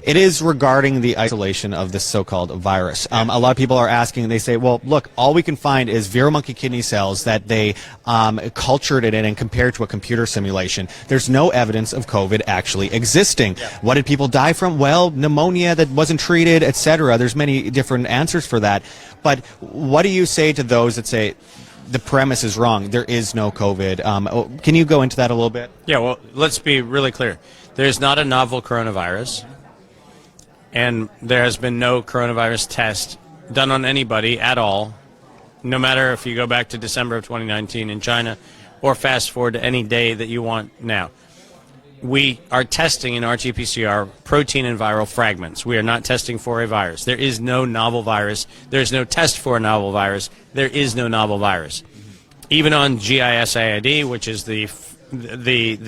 It is regarding the isolation of this so-called virus. A lot of people are asking, they say, well, look, all we can find is viromonkey kidney cells that they cultured it in and compared to a computer simulation. There's no evidence of COVID actually existing. Yeah. What did people die from? Well, pneumonia that wasn't treated, etc. There's many different answers for that. But what do you say to those that say the premise is wrong, there is no COVID? Can you go into that a little bit? Yeah, well, let's be really clear. There's not a novel coronavirus, and there has been no coronavirus test done on anybody at all, no matter if you go back to December of 2019 in China or fast forward to any day that you want now. We are testing in RT-PCR protein and viral fragments. We are not testing for a virus. There is no novel virus. There is no test for a novel virus. There is no novel virus. Even on GISAID, which is the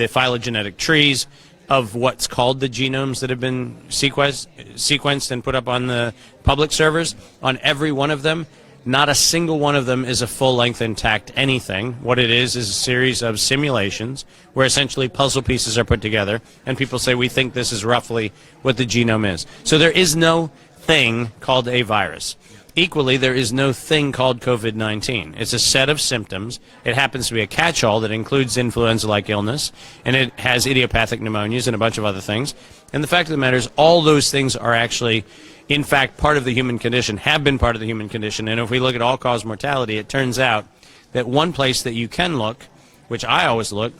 phylogenetic trees of what's called the genomes that have been sequenced and put up on the public servers, on every one of them, not a single one of them is a full-length intact anything. What it is a series of simulations where essentially puzzle pieces are put together, and people say, we think this is roughly what the genome is. So there is no thing called a virus. Equally, there is no thing called COVID-19. It's a set of symptoms. It happens to be a catch-all that includes influenza-like illness, and it has idiopathic pneumonias and a bunch of other things. And the fact of the matter is, all those things are actually, in fact, part of the human condition, have been part of the human condition. And if we look at all-cause mortality, it turns out that one place that you can look, which I always look,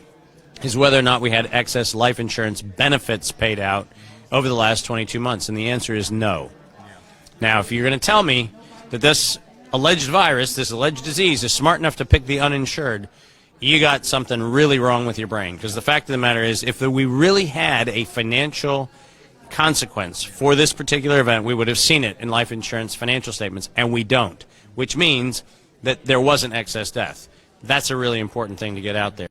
is whether or not we had excess life insurance benefits paid out over the last 22 months. And the answer is no. Now, if you're going to tell me that this alleged virus, this alleged disease, is smart enough to pick the uninsured, you got something really wrong with your brain. Because the fact of the matter is, if we really had a financial consequence for this particular event, we would have seen it in life insurance financial statements, and we don't, which means that there wasn't excess death. That's a really important thing to get out there.